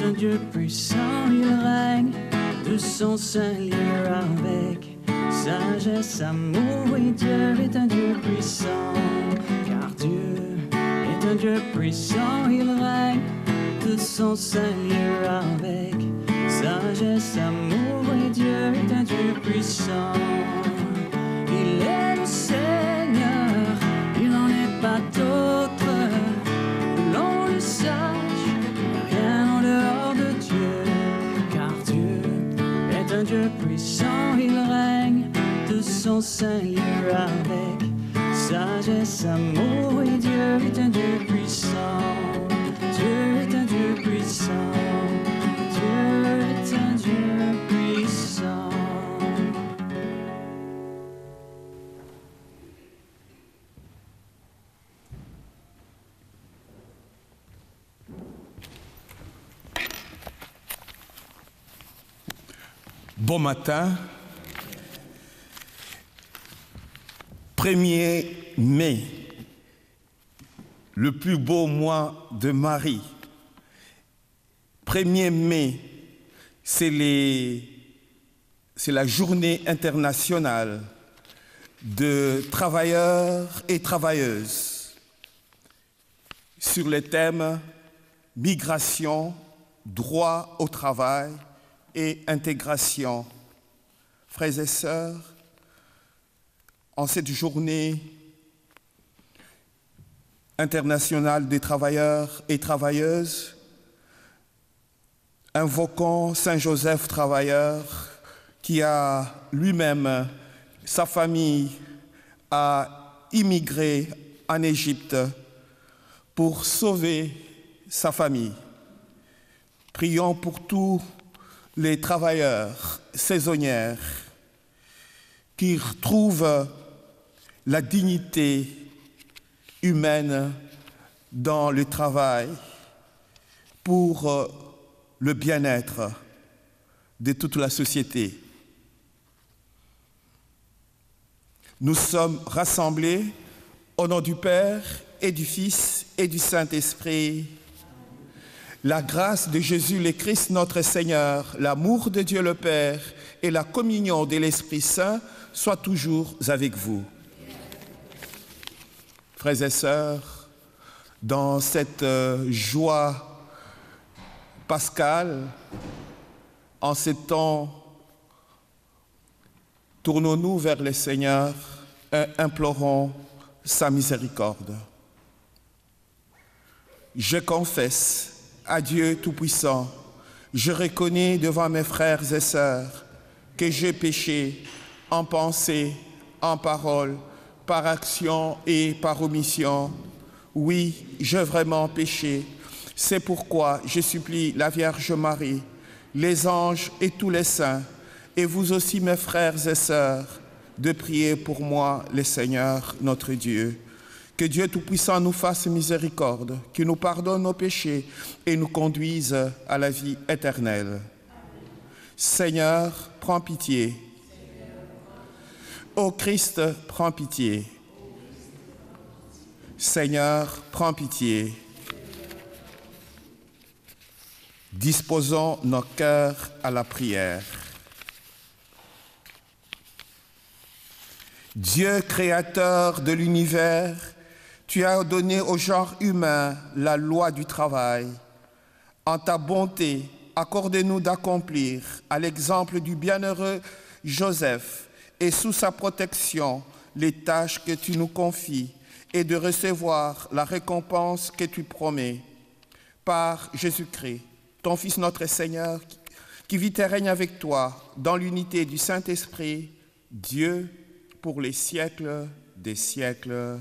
est un Dieu puissant, il règne de son sein lieu avec sagesse, amour, et Dieu est un Dieu puissant, car Dieu est un Dieu puissant, il règne de son sein lieu avec sagesse, amour, et Dieu est un Dieu puissant. Il est le Seigneur, il n'en est pas d'autre, que l'on le sache, il n'y a rien en dehors de Dieu, car Dieu est un Dieu puissant, il règne de son sein lieu avec sagesse, amour, et Dieu est un Dieu puissant, Dieu est un Dieu puissant, Dieu est un Dieu puissant. Bon matin. 1er mai, le plus beau mois de Marie. 1er mai, c'est la journée internationale de travailleurs et travailleuses sur les thèmes migration, droit au travail et intégration. Frères et sœurs, en cette journée internationale des travailleurs et travailleuses, invoquons Saint Joseph travailleur qui a lui-même, sa famille, a immigré en Égypte pour sauver sa famille. Prions pour tous les travailleurs saisonniers qui retrouvent la dignité humaine dans le travail pour le bien-être de toute la société. Nous sommes rassemblés au nom du Père et du Fils et du Saint-Esprit. La grâce de Jésus le Christ notre Seigneur, l'amour de Dieu le Père et la communion de l'Esprit Saint soient toujours avec vous. Frères et sœurs, dans cette joie pascale, en ces temps, tournons-nous vers le Seigneur et implorons sa miséricorde. Je confesse à Dieu Tout-Puissant, je reconnais devant mes frères et sœurs que j'ai péché en pensée, en parole, par action et par omission. Oui, j'ai vraiment péché. C'est pourquoi je supplie la Vierge Marie, les anges et tous les saints, et vous aussi mes frères et sœurs, de prier pour moi, le Seigneur, notre Dieu. Que Dieu Tout-Puissant nous fasse miséricorde, qu'il nous pardonne nos péchés et nous conduise à la vie éternelle. Seigneur, prends pitié. Ô Christ, prends pitié. Seigneur, prends pitié. Disposons nos cœurs à la prière. Dieu créateur de l'univers, tu as donné au genre humain la loi du travail. En ta bonté, accorde-nous d'accomplir, à l'exemple du bienheureux Joseph, et sous sa protection, les tâches que tu nous confies, et de recevoir la récompense que tu promets. Par Jésus-Christ, ton Fils notre Seigneur, qui vit et règne avec toi dans l'unité du Saint-Esprit, Dieu, pour les siècles des siècles.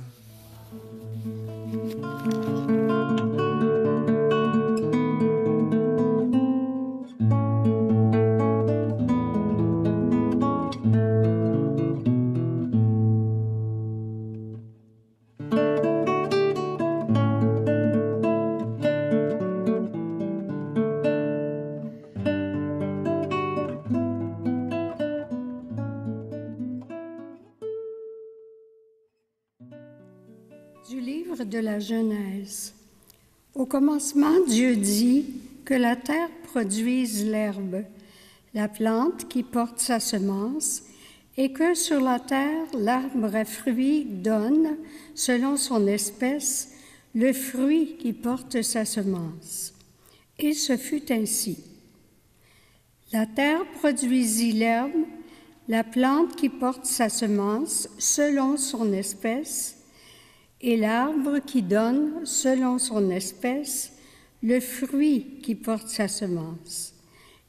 Du livre de la Genèse. Au commencement, Dieu dit que la terre produise l'herbe, la plante qui porte sa semence, et que sur la terre l'arbre à fruits donne, selon son espèce, le fruit qui porte sa semence. Et ce fut ainsi. La terre produisit l'herbe, la plante qui porte sa semence selon son espèce, et l'arbre qui donne, selon son espèce, le fruit qui porte sa semence.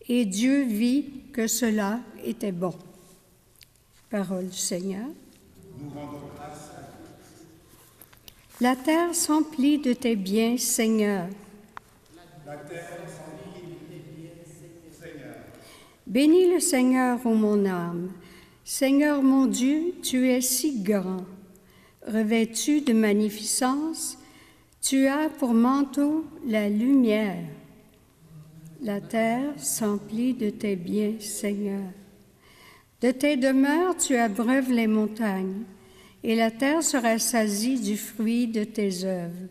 Et Dieu vit que cela était bon. Parole du Seigneur. Nous rendons grâce à Dieu. La terre s'emplit de tes biens, Seigneur. La terre s'emplit de tes biens, Seigneur. Bénis le Seigneur, ô mon âme. Seigneur mon Dieu, tu es si grand. Revêtu de magnificence, tu as pour manteau la lumière. La terre s'emplit de tes biens, Seigneur. De tes demeures, tu abreuves les montagnes, et la terre se rassasie du fruit de tes œuvres.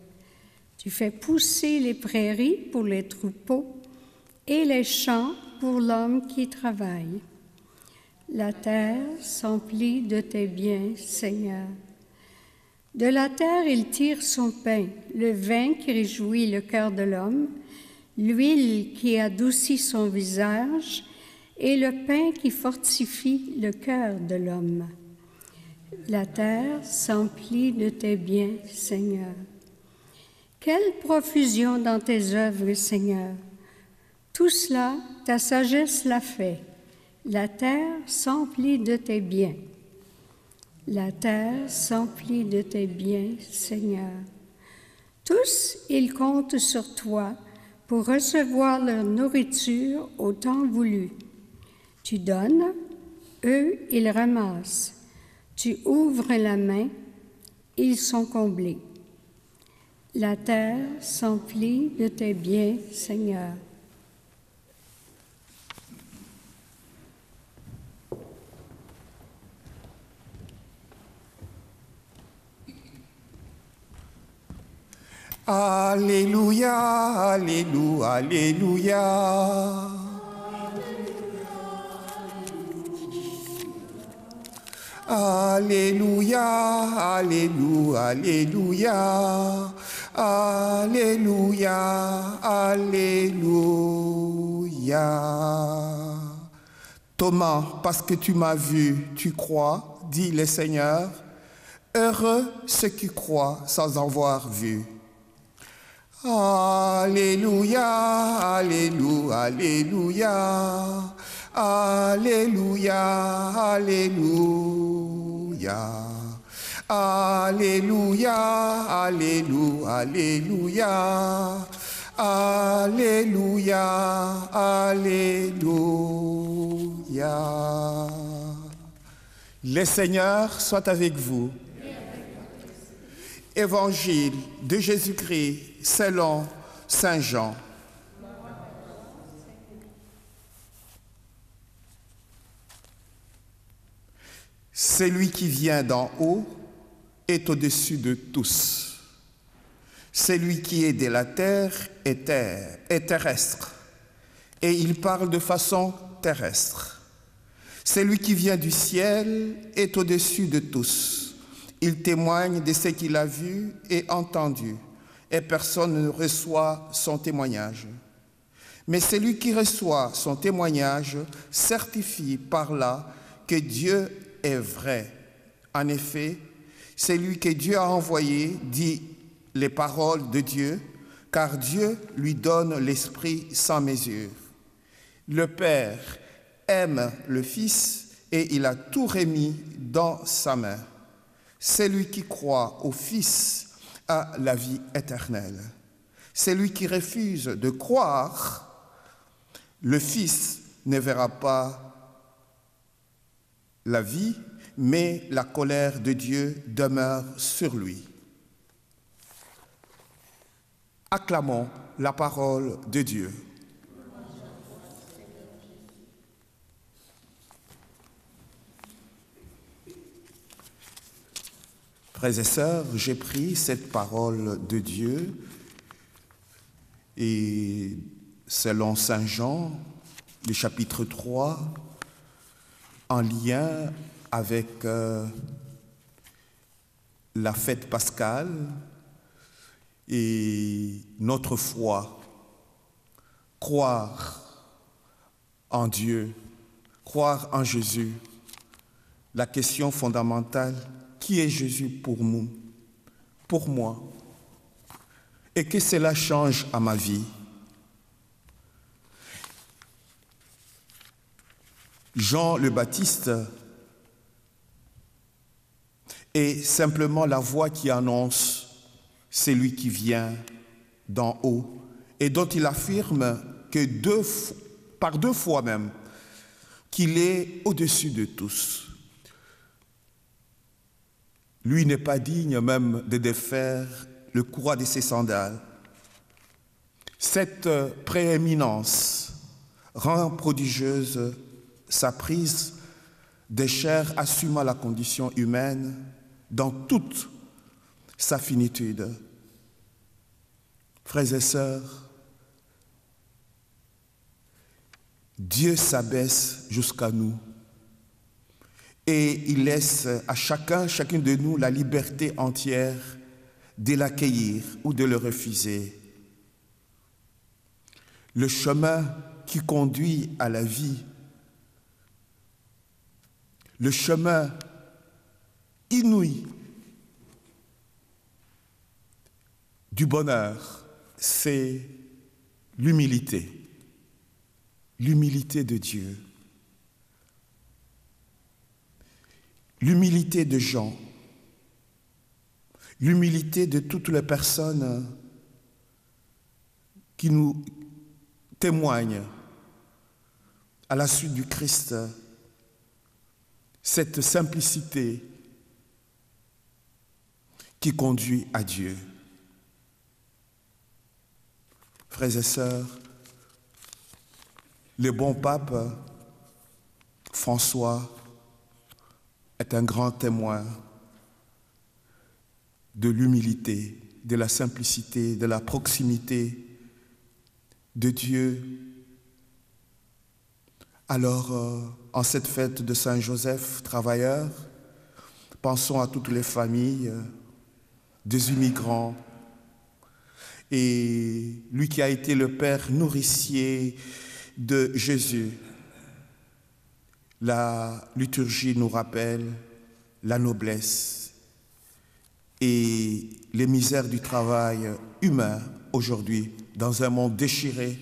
Tu fais pousser les prairies pour les troupeaux et les champs pour l'homme qui travaille. La terre s'emplit de tes biens, Seigneur. De la terre, il tire son pain, le vin qui réjouit le cœur de l'homme, l'huile qui adoucit son visage et le pain qui fortifie le cœur de l'homme. La terre s'emplit de tes biens, Seigneur. Quelle profusion dans tes œuvres, Seigneur! Tout cela, ta sagesse l'a fait. La terre s'emplit de tes biens. La terre s'emplit de tes biens, Seigneur. Tous, ils comptent sur toi pour recevoir leur nourriture au temps voulu. Tu donnes, eux, ils ramassent. Tu ouvres la main, ils sont comblés. La terre s'emplit de tes biens, Seigneur. Alléluia, alléluia, alléluia. Alléluia, alléluia, alléluia. Alléluia, alléluia. Thomas, parce que tu m'as vu, tu crois, dit le Seigneur. Heureux ceux qui croient sans avoir vu. Alléluia, alléluia, alléluia, alléluia, alléluia, alléluia, alléluia, alléluia, alléluia, alléluia. Le Seigneur soit avec vous. Évangile de Jésus-Christ selon Saint Jean. Celui qui vient d'en haut est au-dessus de tous. Celui qui est de la terre est terrestre, et il parle de façon terrestre. Celui qui vient du ciel est au-dessus de tous. Il témoigne de ce qu'il a vu et entendu, et personne ne reçoit son témoignage. Mais celui qui reçoit son témoignage certifie par là que Dieu est vrai. En effet, celui que Dieu a envoyé dit les paroles de Dieu, car Dieu lui donne l'Esprit sans mesure. Le Père aime le Fils et il a tout remis dans sa main. Celui qui croit au Fils a la vie éternelle. Celui qui refuse de croire, le Fils ne verra pas la vie, mais la colère de Dieu demeure sur lui. Acclamons la parole de Dieu. Frères et sœurs, j'ai pris cette parole de Dieu et selon Saint Jean, le chapitre 3, en lien avec la fête pascale et notre foi. Croire en Dieu, croire en Jésus. La question fondamentale, qui est Jésus pour nous, pour moi? Et que cela change à ma vie. Jean le Baptiste est simplement la voix qui annonce celui qui vient d'en haut et dont il affirme que par deux fois même qu'il est au-dessus de tous. Lui n'est pas digne même de défaire le courroie de ses sandales. Cette prééminence rend prodigieuse sa prise des chairs assumant la condition humaine dans toute sa finitude. Frères et sœurs, Dieu s'abaisse jusqu'à nous et il laisse à chacune de nous la liberté entière de l'accueillir ou de le refuser. Le chemin qui conduit à la vie, le chemin inouï du bonheur, c'est l'humilité. L'humilité de Dieu. L'humilité de Jean. L'humilité de toutes les personnes qui nous témoignent à la suite du Christ cette simplicité qui conduit à Dieu. Frères et sœurs, le bon pape François est un grand témoin de l'humilité, de la simplicité, de la proximité de Dieu. Alors, en cette fête de Saint Joseph, travailleur, pensons à toutes les familles des immigrants et lui qui a été le père nourricier de Jésus. La liturgie nous rappelle la noblesse et les misères du travail humain aujourd'hui dans un monde déchiré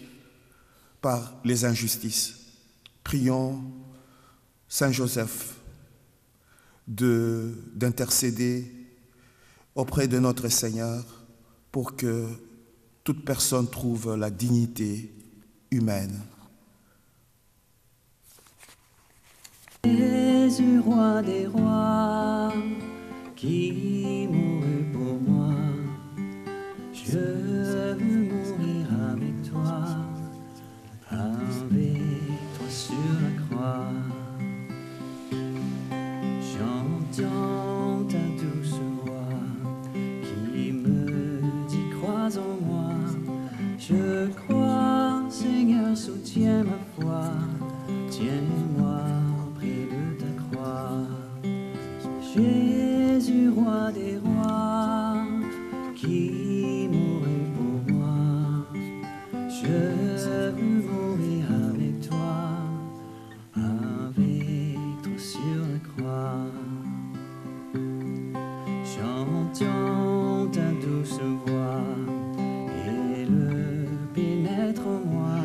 par les injustices. Prions Saint Joseph d'intercéder auprès de notre Seigneur pour que toute personne trouve la dignité humaine. Jésus, roi des rois, qui mourut pour moi, je veux mourir avec toi sur la croix. J'entends ta douce voix qui me dit crois en moi. Je crois, Seigneur, soutiens ma foi, tiens-moi près de ta croix. Jésus, roi des rois, qui mourut pour moi, je veux mourir avec toi sur la croix. J'entends ta douce voix, elle pénètre en moi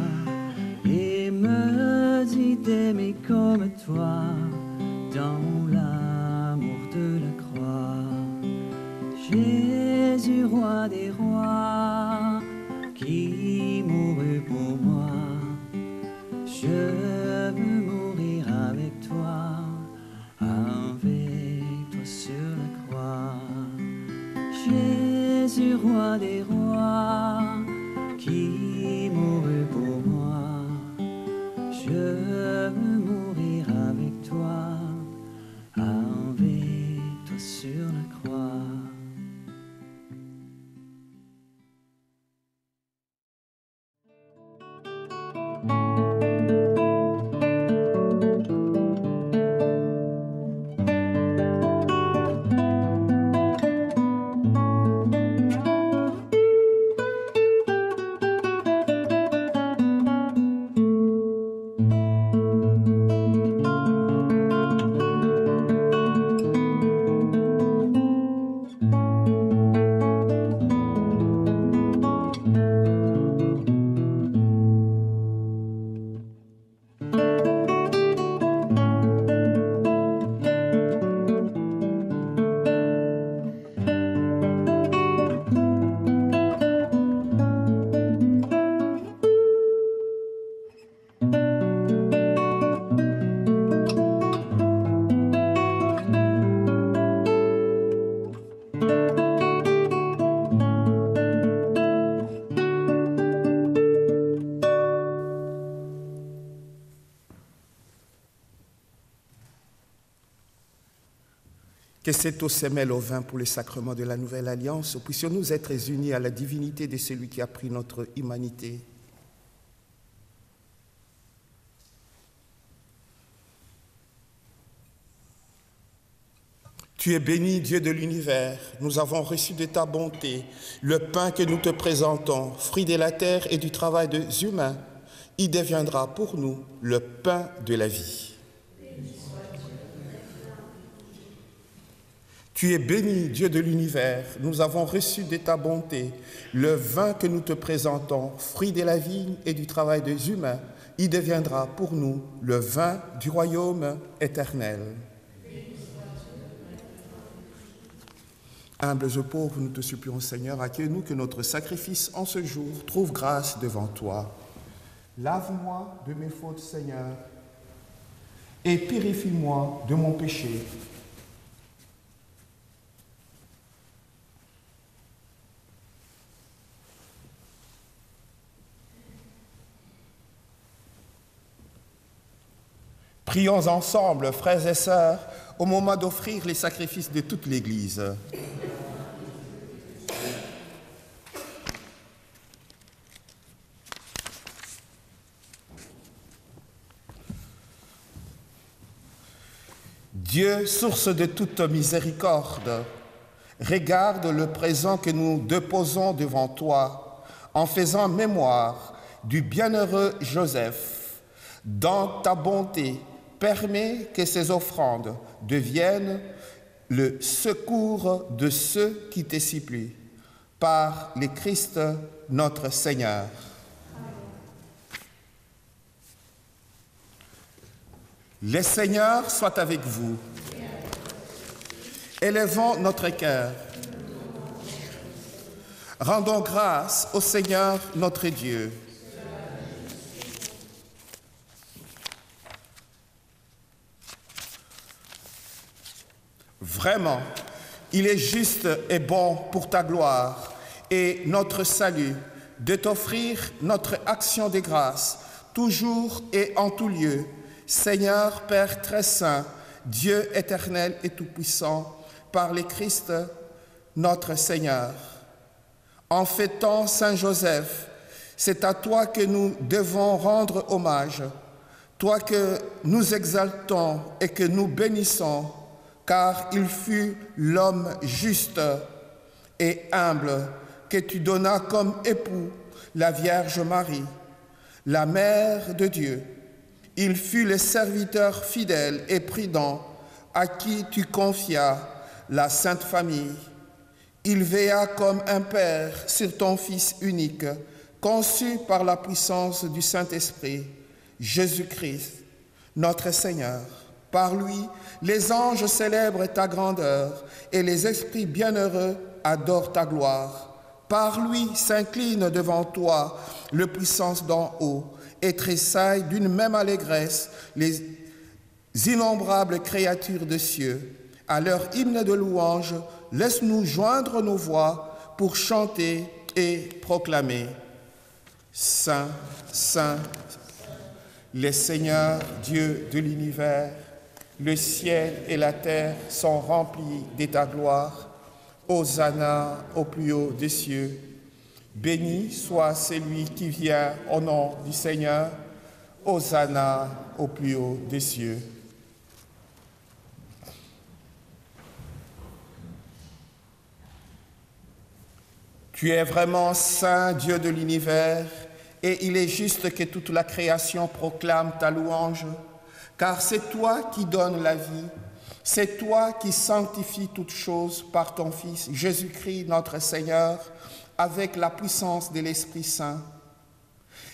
et me dit d'aimer comme toi dans l'amour de la croix. Jésus, roi des rois, qui mourut pour moi, je veux mourir avec toi sur la croix. Jésus, roi des rois, qui mourut pour moi, je veux mourir avec toi sur la croix. que cette eau se mêle au vin pour le sacrement de la nouvelle alliance, puissions-nous être unis à la divinité de celui qui a pris notre humanité. Tu es béni, Dieu de l'univers. Nous avons reçu de ta bonté le pain que nous te présentons, fruit de la terre et du travail des humains. Il deviendra pour nous le pain de la vie. Tu es béni, Dieu de l'univers. Nous avons reçu de ta bonté le vin que nous te présentons, fruit de la vigne et du travail des humains. Il deviendra pour nous le vin du royaume éternel. Humbles et pauvres, nous te supplions, Seigneur, accueille-nous que notre sacrifice en ce jour trouve grâce devant toi. Lave-moi de mes fautes, Seigneur, et purifie-moi de mon péché. Prions ensemble, frères et sœurs, au moment d'offrir les sacrifices de toute l'Église. Dieu, source de toute miséricorde, regarde le présent que nous déposons devant toi en faisant mémoire du bienheureux Joseph. Dans ta bonté, permets que ces offrandes deviennent le secours de ceux qui te supplient. Par le Christ notre Seigneur. Le Seigneur soit avec vous. Élevons notre cœur. Rendons grâce au Seigneur notre Dieu. Vraiment, il est juste et bon pour ta gloire et notre salut de t'offrir notre action de grâce, toujours et en tout lieu. Seigneur, Père très saint, Dieu éternel et tout-puissant, par le Christ, notre Seigneur. En fêtant Saint Joseph, c'est à toi que nous devons rendre hommage, toi que nous exaltons et que nous bénissons, car il fut l'homme juste et humble que tu donnas comme époux la Vierge Marie, la Mère de Dieu. Il fut le serviteur fidèle et prudent à qui tu confias la Sainte Famille. Il veilla comme un père sur ton Fils unique, conçu par la puissance du Saint-Esprit, Jésus-Christ, notre Seigneur. Par lui, les anges célèbrent ta grandeur et les esprits bienheureux adorent ta gloire. Par lui s'incline devant toi le puissance d'en haut et tressaillent d'une même allégresse les innombrables créatures des cieux. À leur hymne de louange, laisse-nous joindre nos voix pour chanter et proclamer. Saint, Saint, le Seigneur, Dieu de l'univers, le ciel et la terre sont remplis de ta gloire. Hosanna au plus haut des cieux. Béni soit celui qui vient au nom du Seigneur. Hosanna au plus haut des cieux. Tu es vraiment saint, Dieu de l'univers, et il est juste que toute la création proclame ta louange, car c'est toi qui donnes la vie, c'est toi qui sanctifies toutes choses par ton Fils, Jésus-Christ, notre Seigneur, avec la puissance de l'Esprit Saint.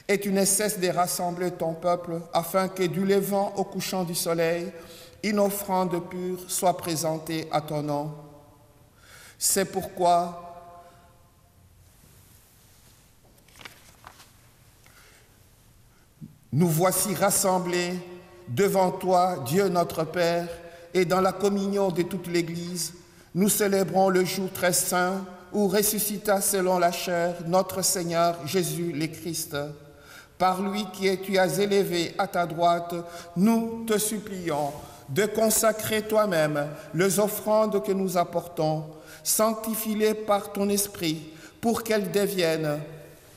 Et tu ne cesses de rassembler ton peuple, afin que du levant au couchant du soleil, une offrande pure soit présentée à ton nom. C'est pourquoi nous voici rassemblés devant toi, Dieu notre Père, et dans la communion de toute l'Église, nous célébrons le jour très saint où ressuscita selon la chair notre Seigneur Jésus le Christ. Par lui qui tu as élevé à ta droite, nous te supplions, de consacrer toi-même les offrandes que nous apportons, sanctifie-les par ton esprit pour qu'elles deviennent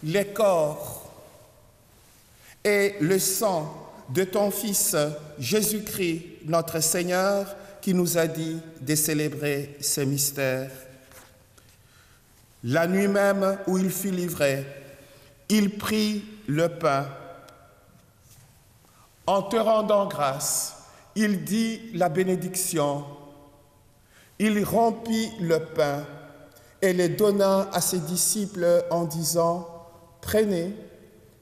les corps et le sang de ton Fils Jésus-Christ, notre Seigneur, qui nous a dit de célébrer ces mystères. La nuit même où il fut livré, il prit le pain. En te rendant grâce, il dit la bénédiction. Il rompit le pain et le donna à ses disciples en disant « Prenez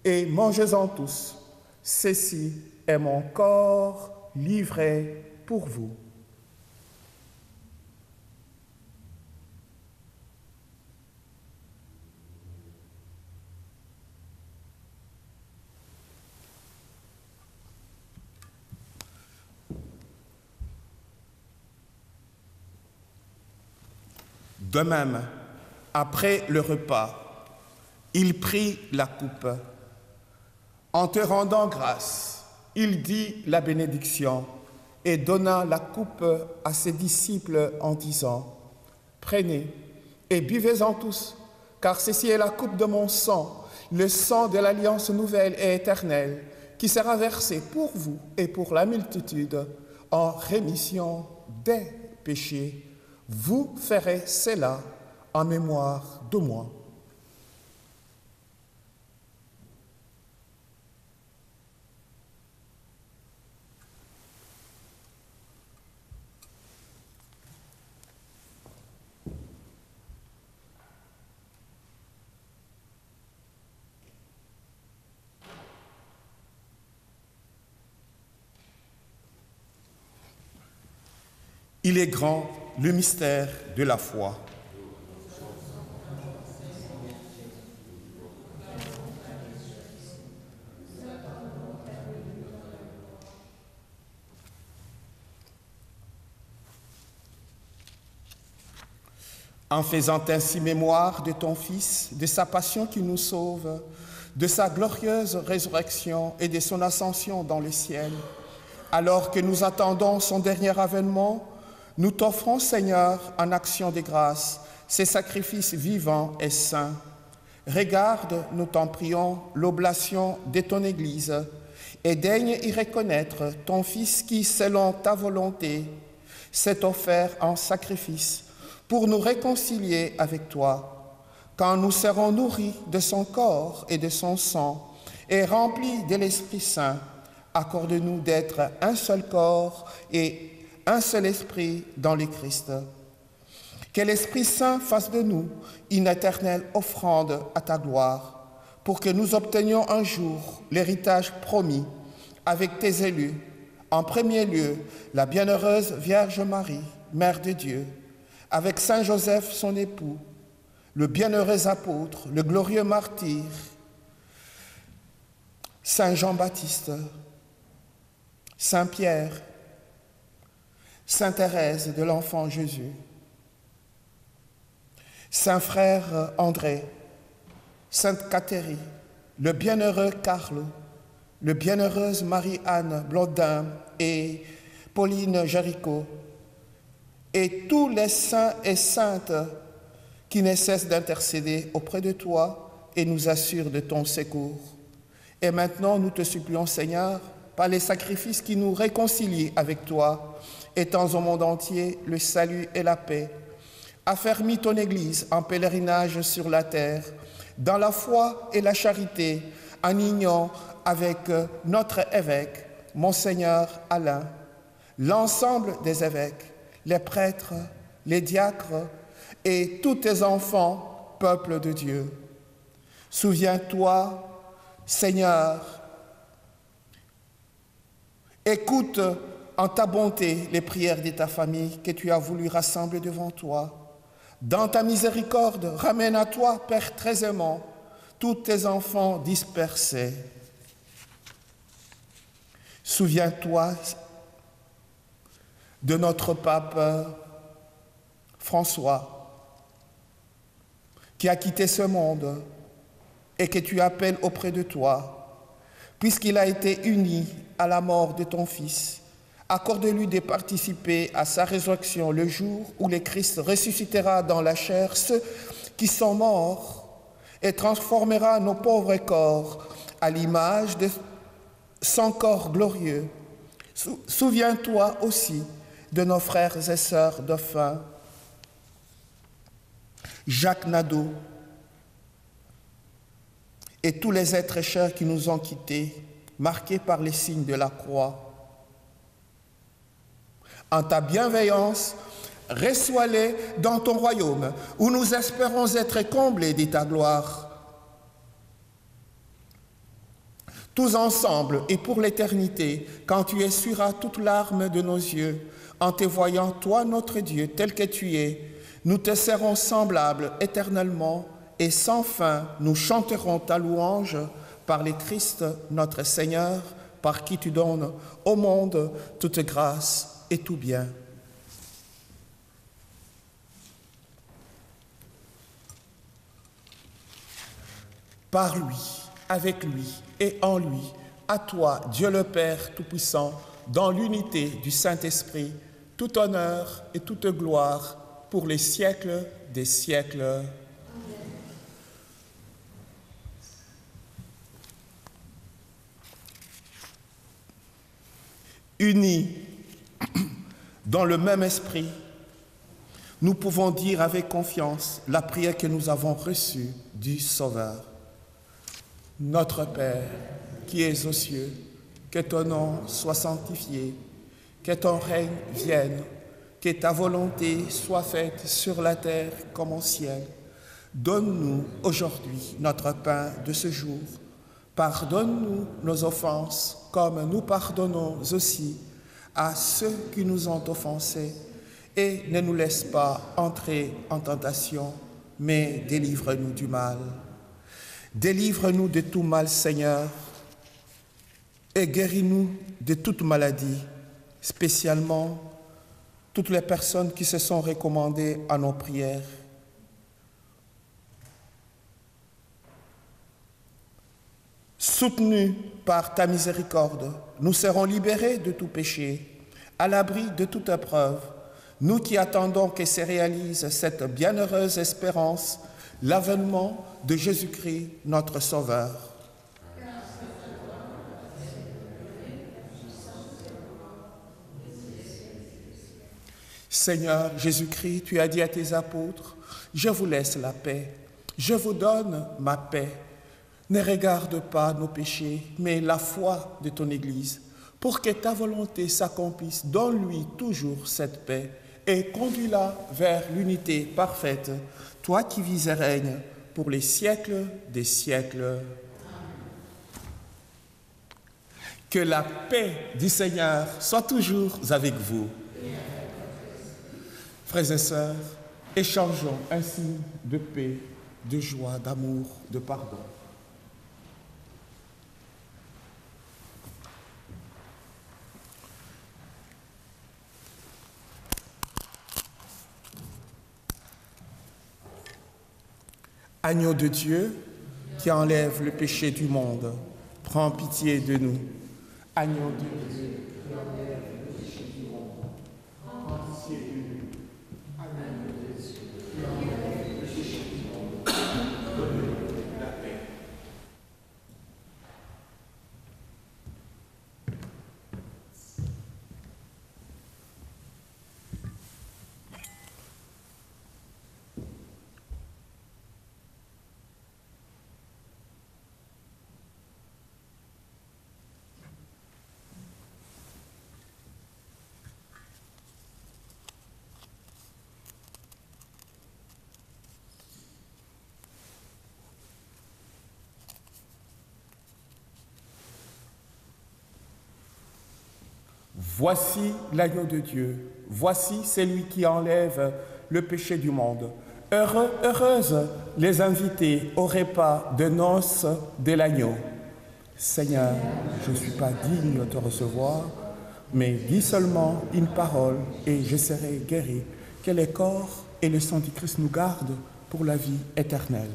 et mangez-en tous. Ceci est mon corps livré pour vous. » De même, après le repas, il prit la coupe. En te rendant grâce, il dit la bénédiction et donna la coupe à ses disciples en disant « Prenez et buvez-en tous, car ceci est la coupe de mon sang, le sang de l'alliance nouvelle et éternelle, qui sera versé pour vous et pour la multitude en rémission des péchés. Vous ferez cela en mémoire de moi. » Il est grand le mystère de la foi. En faisant ainsi mémoire de ton Fils, de sa passion qui nous sauve, de sa glorieuse résurrection et de son ascension dans le ciel, alors que nous attendons son dernier avènement, nous t'offrons, Seigneur, en action de grâce, ces sacrifices vivants et saints. Regarde, nous t'en prions, l'oblation de ton Église et daigne y reconnaître ton Fils qui, selon ta volonté, s'est offert en sacrifice pour nous réconcilier avec toi. Quand nous serons nourris de son corps et de son sang et remplis de l'Esprit Saint, accorde-nous d'être un seul corps et un seul esprit dans le Christ. Que l'Esprit Saint fasse de nous une éternelle offrande à ta gloire, pour que nous obtenions un jour l'héritage promis avec tes élus, en premier lieu la bienheureuse Vierge Marie, Mère de Dieu, avec Saint Joseph son époux, le bienheureux apôtre, le glorieux martyr, Saint Jean-Baptiste, Saint Pierre, Sainte Thérèse de l'Enfant Jésus, Saint Frère André, Sainte Catherine, le bienheureux Carlo, le bienheureuse Marie-Anne Blondin et Pauline Jéricho, et tous les saints et saintes qui ne cessent d'intercéder auprès de toi et nous assurent de ton secours. Et maintenant, nous te supplions, Seigneur, par les sacrifices qui nous réconcilient avec toi, étends au monde entier le salut et la paix. Affermis ton Église en pèlerinage sur la terre, dans la foi et la charité, en union avec notre évêque, Monseigneur Alain, l'ensemble des évêques, les prêtres, les diacres et tous tes enfants, peuple de Dieu. Souviens-toi, Seigneur, écoute en ta bonté les prières de ta famille que tu as voulu rassembler devant toi. Dans ta miséricorde, ramène à toi, Père très aimant, tous tes enfants dispersés. Souviens-toi de notre pape François, qui a quitté ce monde et que tu appelles auprès de toi, puisqu'il a été uni à la mort de ton Fils, Accorde-lui de participer à sa résurrection le jour où le Christ ressuscitera dans la chair ceux qui sont morts et transformera nos pauvres corps à l'image de son corps glorieux. Souviens-toi aussi de nos frères et sœurs défunts, Jacques Nadeau et tous les êtres chers qui nous ont quittés, marqués par les signes de la croix. En ta bienveillance, reçois-les dans ton royaume, où nous espérons être comblés de ta gloire. Tous ensemble et pour l'éternité, quand tu essuieras toute larme de nos yeux, en te voyant, toi, notre Dieu, tel que tu es, nous te serons semblables éternellement et sans fin, nous chanterons ta louange par le Christ, notre Seigneur, par qui tu donnes au monde toute grâce et tout bien. Par lui, avec lui et en lui, à toi, Dieu le Père Tout-Puissant, dans l'unité du Saint-Esprit, tout honneur et toute gloire pour les siècles des siècles. Amen. Unis dans le même esprit, nous pouvons dire avec confiance la prière que nous avons reçue du Sauveur. Notre Père, qui es aux cieux, que ton nom soit sanctifié, que ton règne vienne, que ta volonté soit faite sur la terre comme au ciel. Donne-nous aujourd'hui notre pain de ce jour. Pardonne-nous nos offenses, comme nous pardonnons aussi à ceux qui nous ont offensés. Et ne nous laisse pas entrer en tentation, mais délivre-nous du mal. Délivre-nous de tout mal, Seigneur, et guéris-nous de toute maladie, spécialement toutes les personnes qui se sont recommandées à nos prières. Soutenus par ta miséricorde, nous serons libérés de tout péché, à l'abri de toute épreuve, nous qui attendons que se réalise cette bienheureuse espérance, l'avènement de Jésus-Christ, notre Sauveur. Seigneur Jésus-Christ, tu as dit à tes apôtres, « Je vous laisse la paix, je vous donne ma paix. Ne regarde pas nos péchés, mais la foi de ton Église, pour que ta volonté s'accomplisse. Donne-lui toujours cette paix et conduis-la vers l'unité parfaite, toi qui vis et règnes pour les siècles des siècles. » Que la paix du Seigneur soit toujours avec vous. Frères et sœurs, échangeons un signe de paix, de joie, d'amour, de pardon. Agneau de Dieu, qui enlève le péché du monde, prends pitié de nous. Agneau de Dieu, qui enlève le péché du monde, prends pitié de nous. Agneau de Dieu, qui enlève le péché du monde, donne-nous la paix. Voici l'agneau de Dieu, voici celui qui enlève le péché du monde. Heureux, heureuses les invités au repas de noces de l'agneau. Seigneur, je ne suis pas digne de te recevoir, mais dis seulement une parole et je serai guéri. Que le corps et le sang du Christ nous gardent pour la vie éternelle.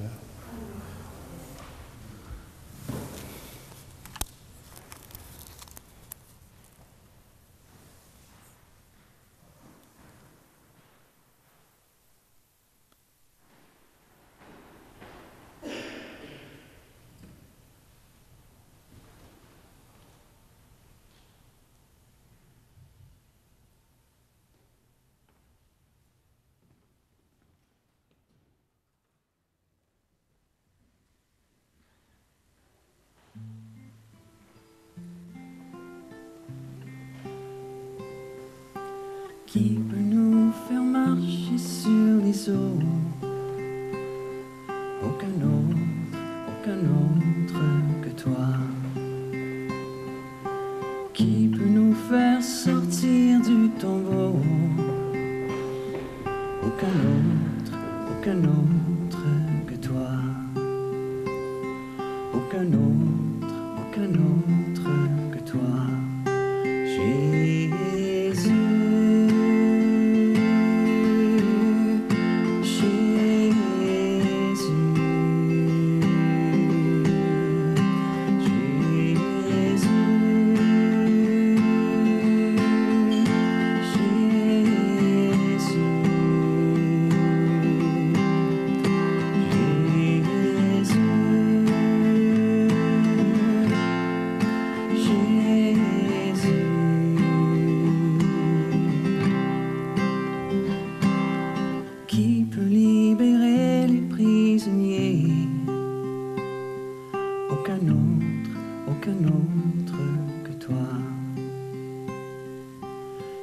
Qui peut nous faire marcher sur les eaux? Aucun autre que toi. Qui peut nous faire sortir du tombeau? Aucun autre que toi. Aucun autre que toi. Jésus. Aucun autre que toi.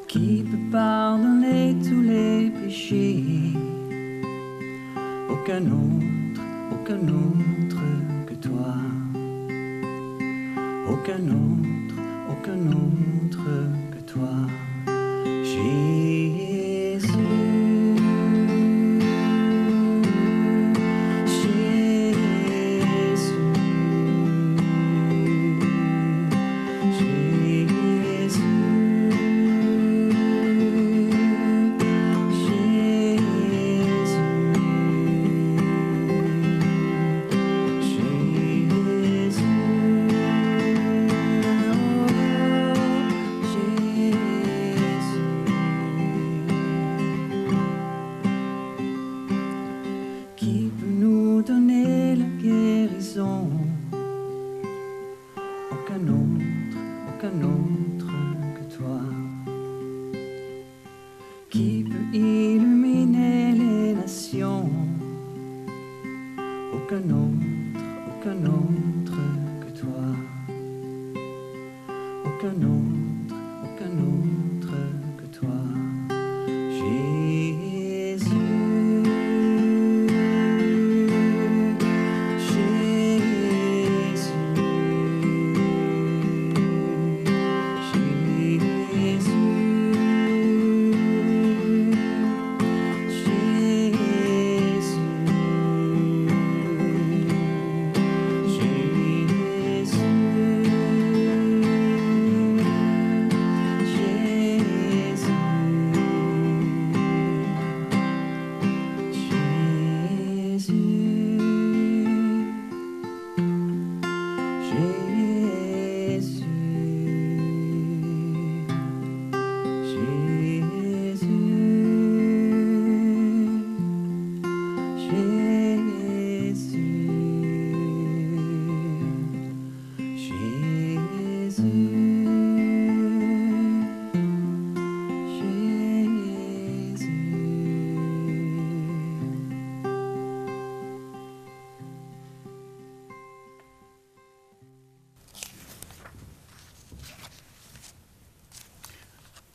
Qui peut pardonner tous les péchés? Aucun autre que toi. Aucun autre que toi. Jésus. Aucun autre que toi. Qui peut illuminer les nations? Aucun autre que toi. Aucun autre que toi. Jésus.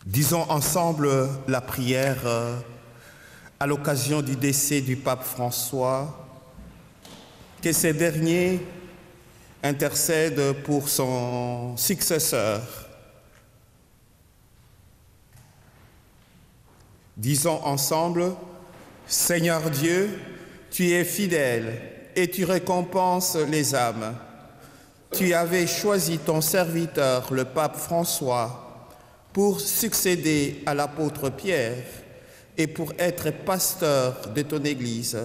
Disons ensemble la prière à l'occasion du décès du pape François, que ce dernier intercède pour son successeur. Disons ensemble, Seigneur Dieu, tu es fidèle et tu récompenses les âmes. Tu avais choisi ton serviteur, le pape François, pour succéder à l'apôtre Pierre et pour être pasteur de ton Église.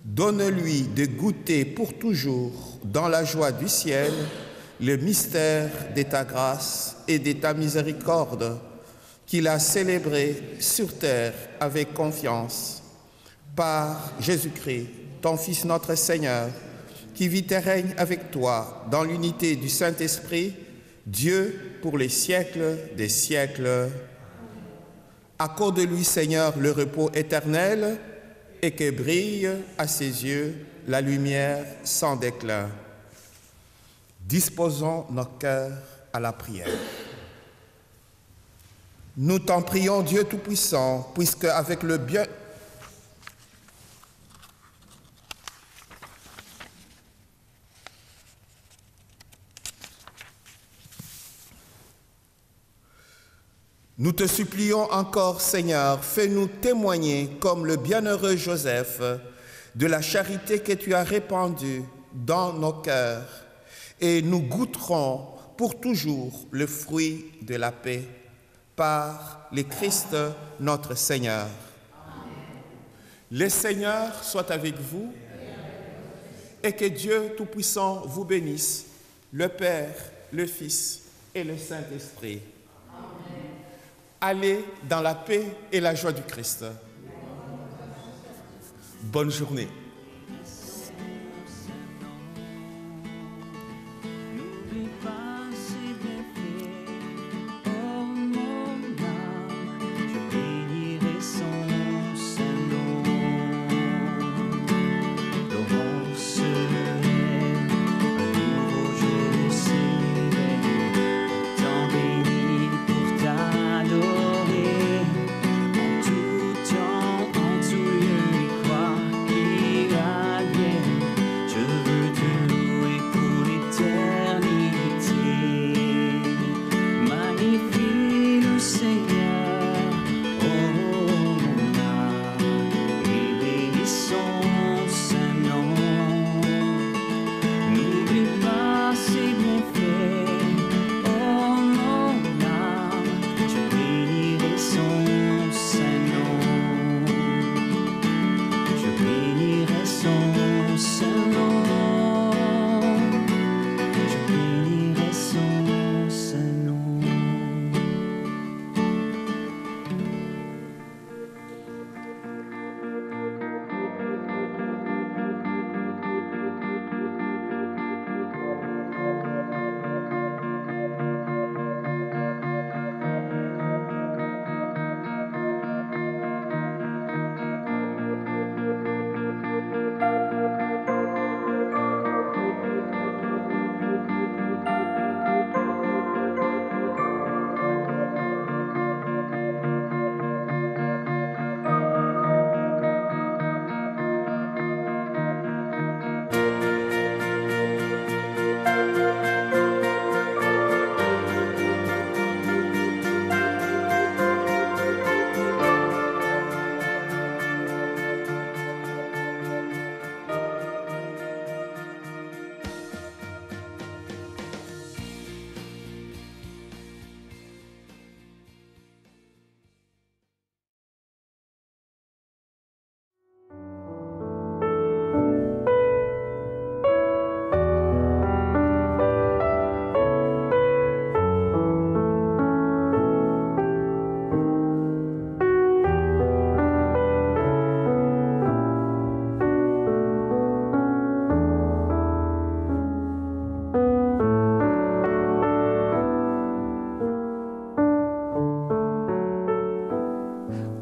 Donne-lui de goûter pour toujours, dans la joie du ciel, le mystère de ta grâce et de ta miséricorde, qu'il a célébré sur terre avec confiance. Par Jésus-Christ, ton Fils notre Seigneur, qui vit et règne avec toi dans l'unité du Saint-Esprit, Dieu pour les siècles des siècles. Accorde-lui, Seigneur, le repos éternel et que brille à ses yeux la lumière sans déclin. Disposons nos cœurs à la prière. Nous t'en prions, Dieu Tout-Puissant, puisque avec le bien... Nous te supplions encore, Seigneur, fais-nous témoigner, comme le bienheureux Joseph, de la charité que tu as répandue dans nos cœurs, et nous goûterons pour toujours le fruit de la paix, par le Christ notre Seigneur. Amen. Le Seigneur soit avec vous, et que Dieu Tout-Puissant vous bénisse, le Père, le Fils et le Saint-Esprit. Allez dans la paix et la joie du Christ. Bonne journée.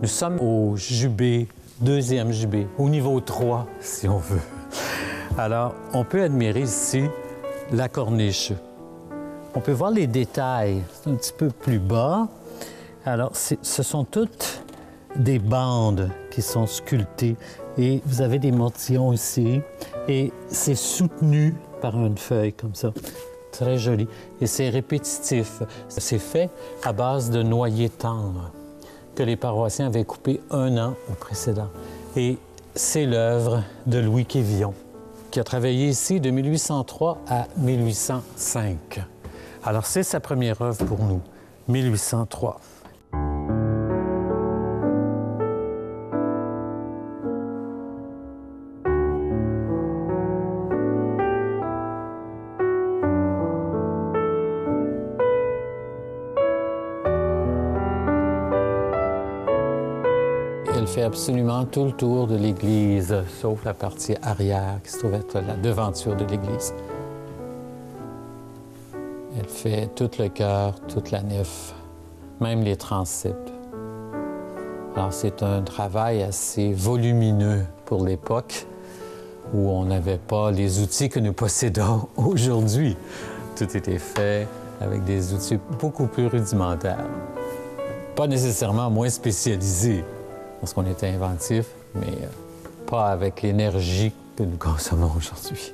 Nous sommes au jubé, deuxième jubé, au niveau 3, si on veut. Alors, on peut admirer ici la corniche. On peut voir les détails, c'est un petit peu plus bas. Alors, ce sont toutes des bandes qui sont sculptées. Et vous avez des mortillons ici. Et c'est soutenu par une feuille comme ça. Très joli. Et c'est répétitif. C'est fait à base de noyer tendre que les paroissiens avaient coupé 1 an au précédent. Et c'est l'œuvre de Louis Quévillon, qui a travaillé ici de 1803 à 1805. Alors, c'est sa première œuvre pour nous, 1803. Elle fait absolument tout le tour de l'église, sauf la partie arrière, qui se trouve être la devanture de l'église. Elle fait tout le chœur, toute la nef, même les transepts. Alors, c'est un travail assez volumineux pour l'époque, où on n'avait pas les outils que nous possédons aujourd'hui. Tout était fait avec des outils beaucoup plus rudimentaires. Pas nécessairement moins spécialisé, parce qu'on était inventif, mais pas avec l'énergie que nous consommons aujourd'hui.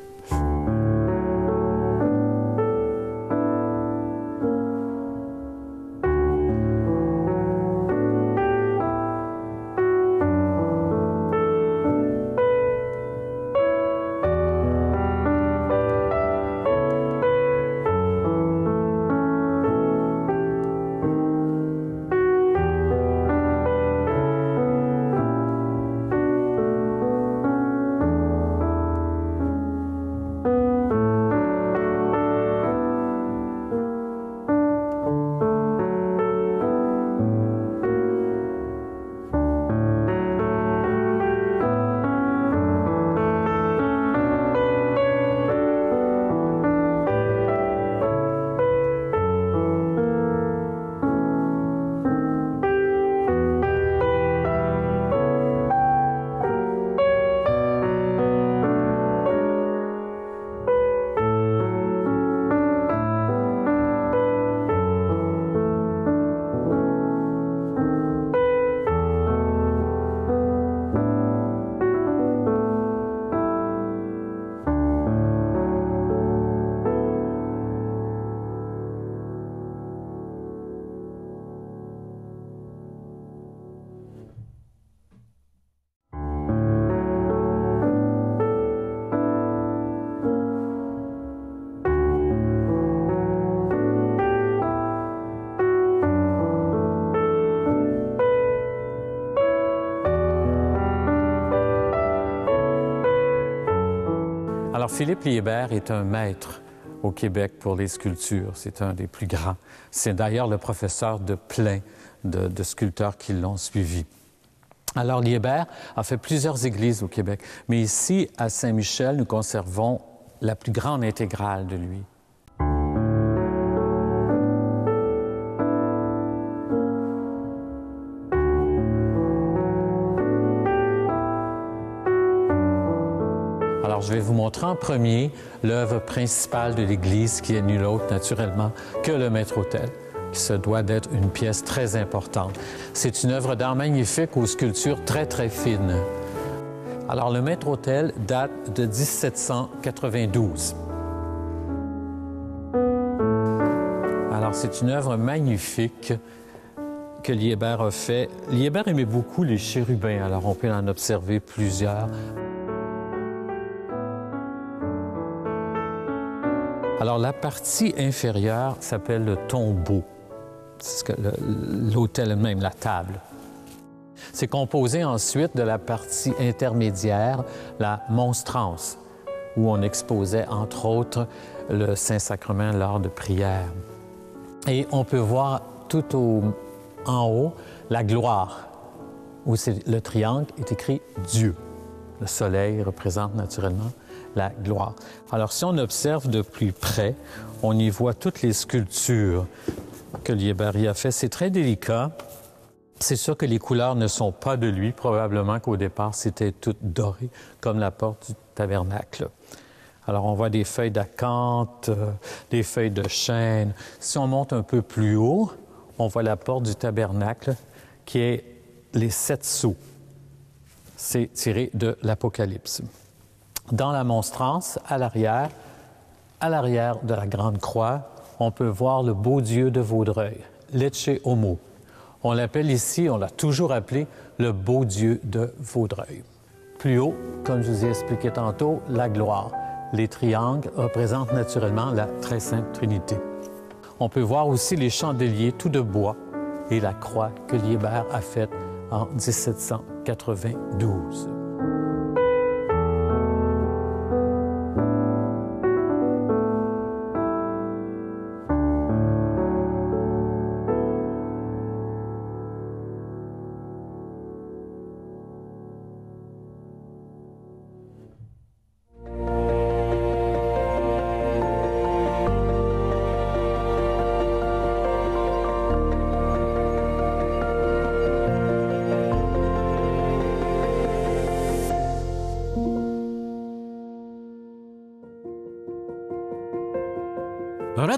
Alors, Philippe Liébert est un maître au Québec pour les sculptures. C'est un des plus grands. C'est d'ailleurs le professeur de plein de sculpteurs qui l'ont suivi. Alors, Liébert a fait plusieurs églises au Québec, mais ici, à Saint-Michel, nous conservons la plus grande intégrale de lui. Alors, je vais vous montrer en premier l'œuvre principale de l'Église, qui est nulle autre, naturellement, que le maître-autel, qui se doit d'être une pièce très importante. C'est une œuvre d'art magnifique aux sculptures très, très fines. Alors, le maître-autel date de 1792. Alors, c'est une œuvre magnifique que Liébert a fait. Liébert aimait beaucoup les chérubins, alors on peut en observer plusieurs. Alors, la partie inférieure s'appelle le tombeau. C'est l'autel même, la table. C'est composé ensuite de la partie intermédiaire, la monstrance, où on exposait, entre autres, le Saint-Sacrement lors de prières. Et on peut voir tout en haut la gloire, où le triangle est écrit Dieu. Le soleil représente naturellement la gloire. Alors, si on observe de plus près, on y voit toutes les sculptures que Liébert y a fait. C'est très délicat. C'est sûr que les couleurs ne sont pas de lui. Probablement qu'au départ, c'était toutes dorées, comme la porte du tabernacle. Alors, on voit des feuilles d'acanthe, des feuilles de chêne. Si on monte un peu plus haut, on voit la porte du tabernacle, qui est les 7 sceaux. C'est tiré de l'Apocalypse. Dans la monstrance, à l'arrière de la grande croix, on peut voir le beau Dieu de Vaudreuil, l'Ecce Homo. On l'appelle ici, on l'a toujours appelé, le beau Dieu de Vaudreuil. Plus haut, comme je vous ai expliqué tantôt, la gloire. Les triangles représentent naturellement la Très Sainte Trinité. On peut voir aussi les chandeliers tout de bois et la croix que Liébert a faite en 1792.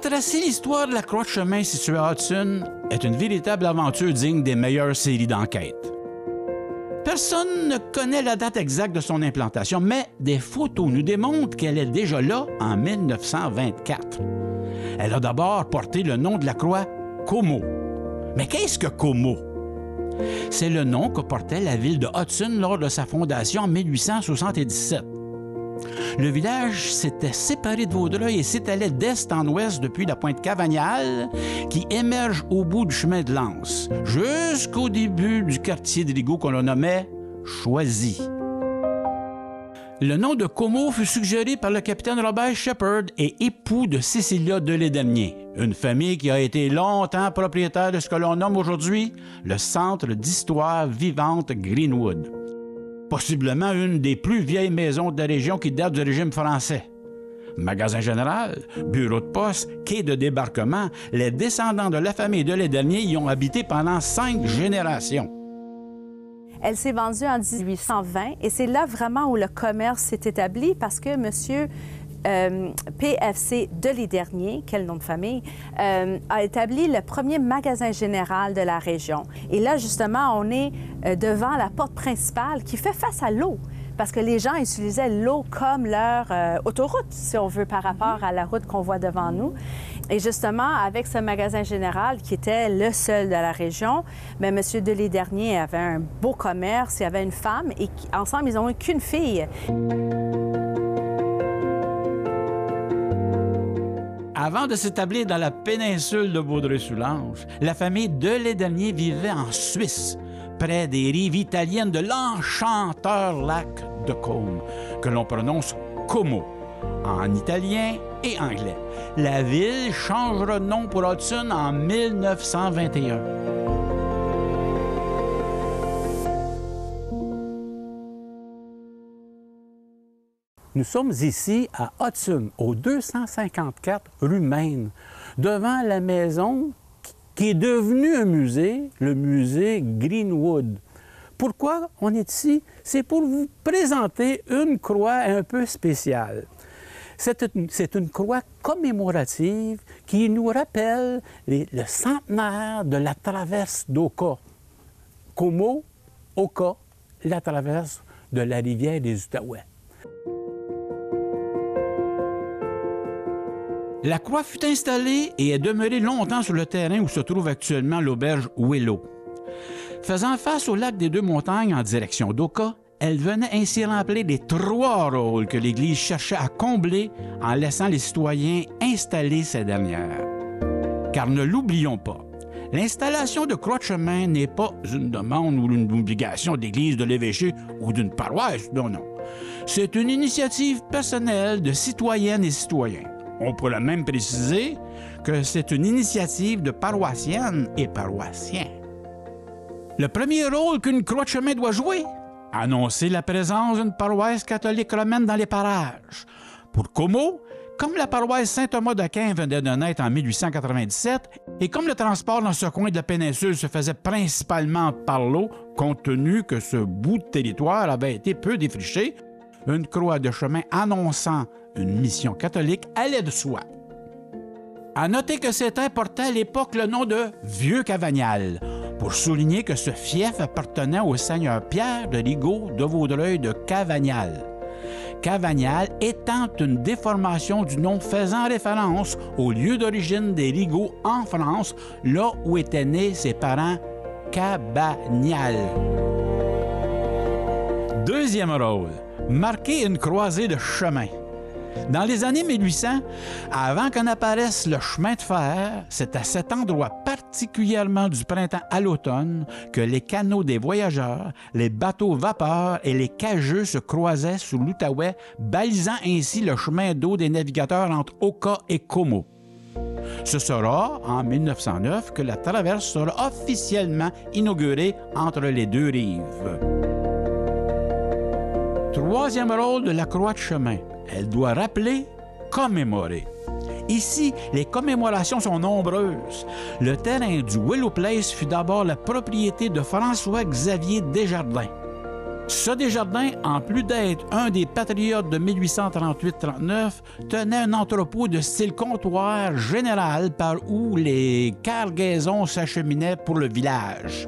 Retracer l'histoire de la croix de chemin située à Hudson est une véritable aventure digne des meilleures séries d'enquête. Personne ne connaît la date exacte de son implantation, mais des photos nous démontrent qu'elle est déjà là en 1924. Elle a d'abord porté le nom de la croix Como. Mais qu'est-ce que Como? C'est le nom que portait la ville de Hudson lors de sa fondation en 1877. Le village s'était séparé de Vaudreuil et s'étalait d'est en ouest depuis la pointe Cavagnal, qui émerge au bout du chemin de l'Anse, jusqu'au début du quartier de Rigaud qu'on le nommait Choisy. Le nom de Como fut suggéré par le capitaine Robert Shepherd et époux de Cécilia Delédernier, une famille qui a été longtemps propriétaire de ce que l'on nomme aujourd'hui le Centre d'histoire vivante Greenwood. Possiblement une des plus vieilles maisons de la région qui date du régime français. Magasin général, bureau de poste, quai de débarquement, les descendants de la famille Delédernier y ont habité pendant 5 générations. Elle s'est vendue en 1820 et c'est là vraiment où le commerce s'est établi parce que M. PFC Delédernier, quel nom de famille, a établi le premier magasin général de la région. Et là, justement, on est devant la porte principale qui fait face à l'eau, parce que les gens utilisaient l'eau comme leur autoroute, si on veut, par rapport à la route qu'on voit devant nous. Et justement, avec ce magasin général qui était le seul de la région, bien, M. Delédernier avait un beau commerce, il avait une femme, et ensemble, ils n'ont eu qu'une fille. Avant de s'établir dans la péninsule de Vaudreuil-Soulanges, la famille Delédernier vivait en Suisse, près des rives italiennes de l'enchanteur lac de Como, que l'on prononce Como, en italien et anglais. La ville changera de nom pour Hudson en 1921. Nous sommes ici à Hudson, au 254 rue Maine, devant la maison qui est devenue un musée, le musée Greenwood. Pourquoi on est ici? C'est pour vous présenter une croix un peu spéciale. C'est une croix commémorative qui nous rappelle le centenaire de la traverse d'Oka. Como, Oka, la traverse de la rivière des Outaouais. La croix fut installée et est demeurée longtemps sur le terrain où se trouve actuellement l'auberge Willow. Faisant face au lac des Deux-Montagnes en direction d'Oka, elle venait ainsi remplir les 3 rôles que l'Église cherchait à combler en laissant les citoyens installer ces dernières. Car ne l'oublions pas, l'installation de croix de chemin n'est pas une demande ou une obligation d'Église, de l'évêché ou d'une paroisse, non. C'est une initiative personnelle de citoyennes et citoyens. On pourrait même préciser que c'est une initiative de paroissiennes et paroissiens. Le premier rôle qu'une croix de chemin doit jouer, annoncer la présence d'une paroisse catholique romaine dans les parages. Pour Como, comme la paroisse Saint-Thomas d'Aquin venait de naître en 1897, et comme le transport dans ce coin de la péninsule se faisait principalement par l'eau, compte tenu que ce bout de territoire avait été peu défriché, une croix de chemin annonçant une mission catholique allait de soi. À noter que ces terres portaient à l'époque le nom de Vieux-Cavagnal, pour souligner que ce fief appartenait au seigneur Pierre de Rigaud de Vaudreuil de Cavagnal. Cavagnal étant une déformation du nom faisant référence au lieu d'origine des Rigaud en France, là où étaient nés ses parents Cabagnal. Deuxième rôle, marquer une croisée de chemin. Dans les années 1800, avant qu'en apparaisse le chemin de fer, c'est à cet endroit particulièrement du printemps à l'automne que les canaux des voyageurs, les bateaux vapeurs et les cageux se croisaient sous l'Outaouais, balisant ainsi le chemin d'eau des navigateurs entre Oka et Como. Ce sera en 1909 que la traverse sera officiellement inaugurée entre les deux rives. Troisième rôle de la croix de chemin. Elle doit rappeler, commémorer. Ici, les commémorations sont nombreuses. Le terrain du Willow Place fut d'abord la propriété de François-Xavier Desjardins. Ce Desjardins, en plus d'être un des patriotes de 1838-39, tenait un entrepôt de style comptoir général par où les cargaisons s'acheminaient pour le village.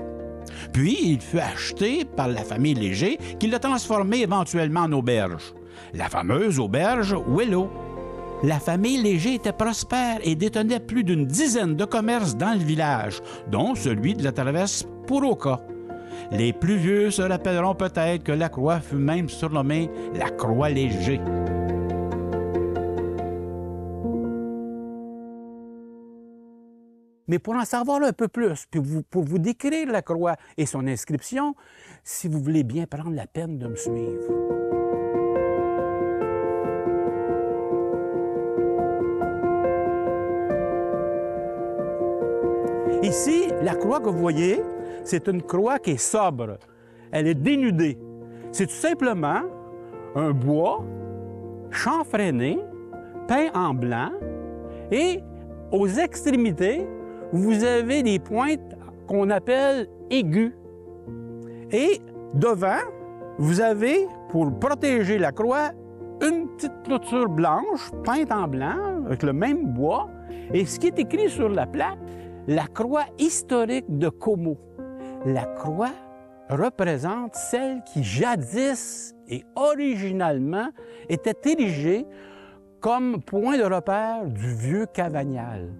Puis, il fut acheté par la famille Léger, qui l'a transformé éventuellement en auberge. La fameuse auberge Willow. La famille Léger était prospère et détenait plus d'une dizaine de commerces dans le village, dont celui de la traverse pour Oka. Les plus vieux se rappelleront peut-être que la croix fut même surnommée la Croix Léger. Mais pour en savoir un peu plus, puis pour vous décrire la croix et son inscription, si vous voulez bien prendre la peine de me suivre. Ici, la croix que vous voyez, c'est une croix qui est sobre. Elle est dénudée. C'est tout simplement un bois chanfreiné, peint en blanc, et aux extrémités, vous avez des pointes qu'on appelle aiguës. Et devant, vous avez, pour protéger la croix, une petite clôture blanche, peinte en blanc, avec le même bois. Et ce qui est écrit sur la plaque, la croix historique de Como. La croix représente celle qui jadis et originalement était érigée comme point de repère du vieux Cavagnal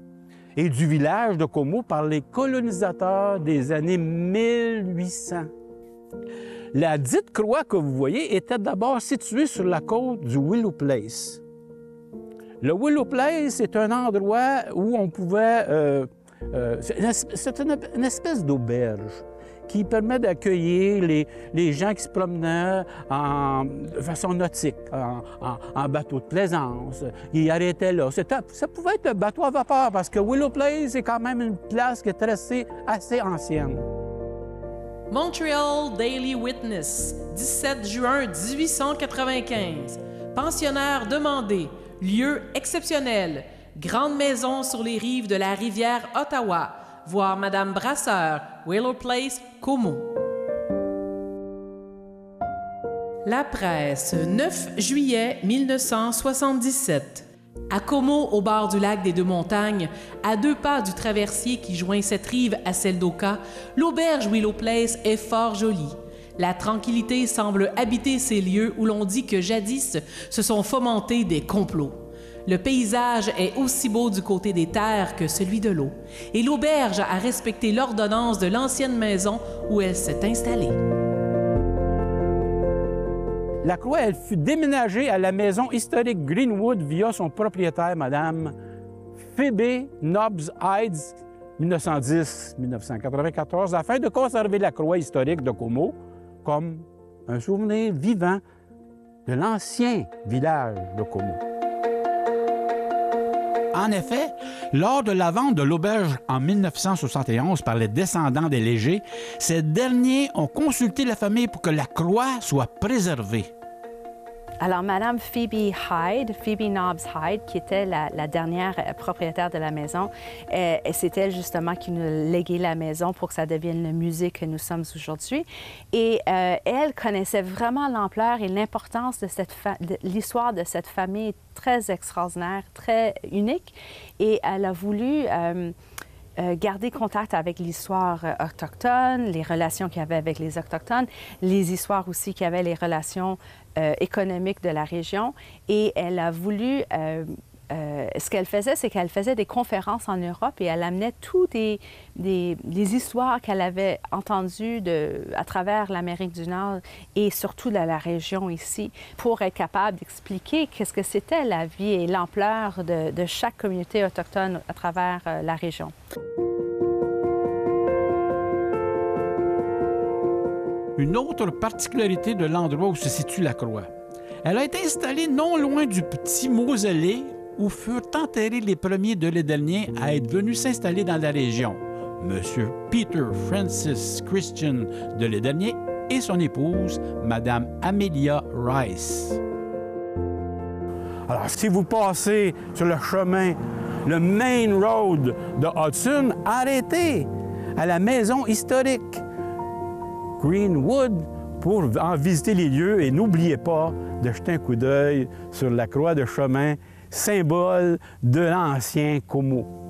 et du village de Como par les colonisateurs des années 1800. La dite croix que vous voyez était d'abord située sur la côte du Willow Place. Le Willow Place est un endroit où on pouvait... c'est une espèce d'auberge qui permet d'accueillir les gens qui se promenaient de façon nautique, en bateau de plaisance. Ils arrêtaient là. Ça pouvait être un bateau à vapeur parce que Willow Place est quand même une place qui est assez ancienne. Montreal Daily Witness, 17 juin 1895. Pensionnaire demandé, lieu exceptionnel, grande maison sur les rives de la rivière Ottawa, voir Madame Brasseur, Willow Place, Como. La presse, 9 juillet 1977. À Como, au bord du lac des Deux-Montagnes, à 2 pas du traversier qui joint cette rive à celle d'Oka, l'auberge Willow Place est fort jolie. La tranquillité semble habiter ces lieux où l'on dit que jadis se sont fomentés des complots. Le paysage est aussi beau du côté des terres que celui de l'eau, et l'auberge a respecté l'ordonnance de l'ancienne maison où elle s'est installée. La croix, elle fut déménagée à la maison historique Greenwood via son propriétaire, Mme Phoebe Nobbs Hyde, 1910-1994, afin de conserver la croix historique de Como comme un souvenir vivant de l'ancien village de Como. En effet, lors de la vente de l'auberge en 1971 par les descendants des Légers, ces derniers ont consulté la famille pour que la croix soit préservée. Alors, Madame Phoebe Nobbs Hyde, qui était la dernière propriétaire de la maison, c'est elle justement qui nous léguait la maison pour que ça devienne le musée que nous sommes aujourd'hui. Et elle connaissait vraiment l'ampleur et l'importance de l'histoire de cette famille très extraordinaire, très unique. Et elle a voulu garder contact avec l'histoire autochtone, les relations qu'il y avait avec les Autochtones, les histoires aussi qu'il y avait, les relations économiques de la région. Et elle a voulu... ce qu'elle faisait, c'est qu'elle faisait des conférences en Europe et elle amenait toutes les histoires qu'elle avait entendues à travers l'Amérique du Nord et surtout de la région ici pour être capable d'expliquer qu'est-ce que c'était la vie et l'ampleur de chaque communauté autochtone à travers la région. Une autre particularité de l'endroit où se situe la croix. Elle a été installée non loin du petit mausolée où furent enterrés les premiers de l'Édelnien à être venus s'installer dans la région, M. Peter Francis Christian de l'Édelnien et son épouse, Mme Amelia Rice. Alors, si vous passez sur le chemin, le Main Road de Hudson, arrêtez à la maison historique Greenwood pour en visiter les lieux et n'oubliez pas de jeter un coup d'œil sur la croix de chemin, symbole de l'ancien Como.